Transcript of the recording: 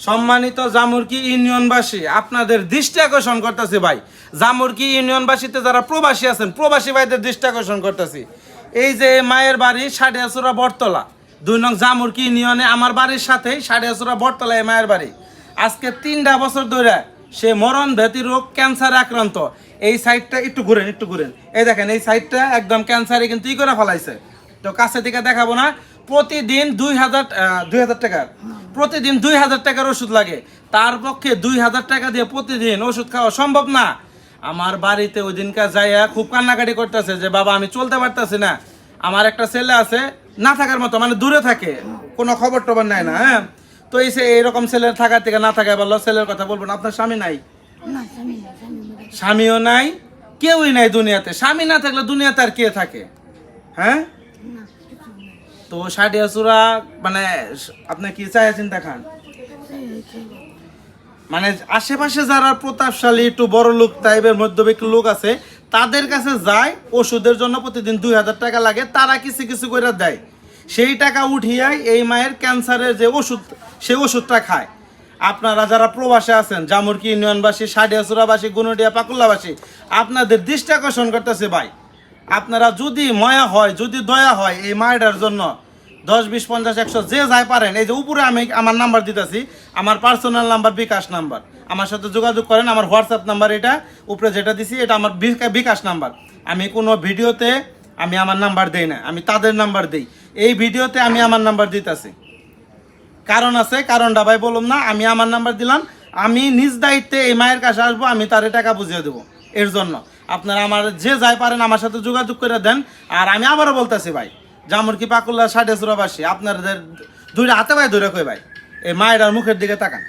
সম্মানিত জামুরকি ইউনিয়নবাসী, আপনাদের দৃষ্টি আকর্ষণ করতেছি ভাই। জামুরকি ইউনিয়নবাসীতে যারা প্রবাসী আছেন, প্রবাসী ভাইদের দৃষ্টি আকর্ষণ করতেছি। এই যে মায়ের বাড়ি সাড়িয়াচূড়া বটতলা, 2 নং জামুরকি ইউনিয়নে, আমার বাড়ির সাথেই সাড়িয়াচূড়া বটতলা এই মায়ের বাড়ি। আজকে 3টা বছর ধরে সে মরণ ব্যাধি রোগ ক্যান্সারে আক্রান্ত। এই সাইডটা একটু ঘুরেন, এই দেখেন এই সাইডটা একদম ক্যান্সারে কিন্তু করে ফেলাইছে। তো কাছে থেকে দেখাবো না। প্রতিদিন 2000 টাকার প্রতিদিন 2000 টাকার ওষুধ লাগে। তার পক্ষে 2000 টাকা দিয়ে প্রতিদিন ওষুধ খাওয়া সম্ভব না। আমার বাড়িতে ওই দিনকার যাইয়া খুব কান্নাকাটি করতেছে যে বাবা আমি চলতে পারতেছি না। আমার একটা ছেলে আছে না থাকার মতো, মানে দূরে থাকে, কোনো খবর টবর নেয় না। হ্যাঁ, তো এইরকম ছেলের থাকার থেকে না থাকায় বললো ছেলের কথা বলবো না। আপনার স্বামী নাই? স্বামীও নাই, কেউই নাই দুনিয়াতে। স্বামী না থাকলে দুনিয়াতে আর কে থাকে? হ্যাঁ, তো সাড়িয়াচূড়া মানে আপনি কি চাইয়া চিন্তা খান, মানে আশেপাশে যারা প্রতাপশালী একটু বড় লোক টাইপের মধ্যবিত্ত লোক আছে তাদের কাছে যায় ওষুধের জন্য। প্রতিদিন 2000 টাকা লাগে, তারা কিছু কিছু করে দেয়। সেই টাকা উঠিয়াই এই মায়ের ক্যান্সারের যে ওষুধ, সেই ওষুধটা খায়। আপনারা যারা প্রবাসে আছেন, জামুরকি ইউনিয়নবাসী, সাড়িয়াচূড়াবাসী, গুনুডিয়া, পাকুল্লাবাসী, আপনাদের দৃষ্টি আকর্ষণ করতেছে ভাই। আপনারা যদি মায়া হয়, যদি দয়া হয়, এই মায়েটার জন্য 10, 20, 50, 100 যে যাই পারেন, এই যে উপরে আমি আমার নাম্বার দিতেছি, আমার পার্সোনাল নাম্বার, বিকাশ নাম্বার, আমার সাথে যোগাযোগ করেন। আমার হোয়াটসঅ্যাপ নাম্বার এটা, উপরে যেটা দিছি এটা আমার বিকাশ নাম্বার। আমি কোনো ভিডিওতে আমি আমার নাম্বার দেই না, আমি তাদের নাম্বার দেই। এই ভিডিওতে আমি আমার নাম্বার দিতেছি, কারণ আছে, কারণটা ভাই বললাম না। আমি আমার নাম্বার দিলাম, আমি নিজ দায়িত্বে এই মায়ের কাছে আসবো, আমি তারে টাকা বুঝিয়ে দেবো। এর জন্য আপনারা আমার যে যাই পারেন আমার সাথে যোগাযোগ করে দেন। আর আমি আবারও বলতেছি ভাই, জামুরকি, পাকুল্লা, সাড়িয়াচূড়াবাসী, আপনাদের 2টা হাতে ভাই ধরে কই ভাই, এই মায়ের মুখের দিকে তাকান।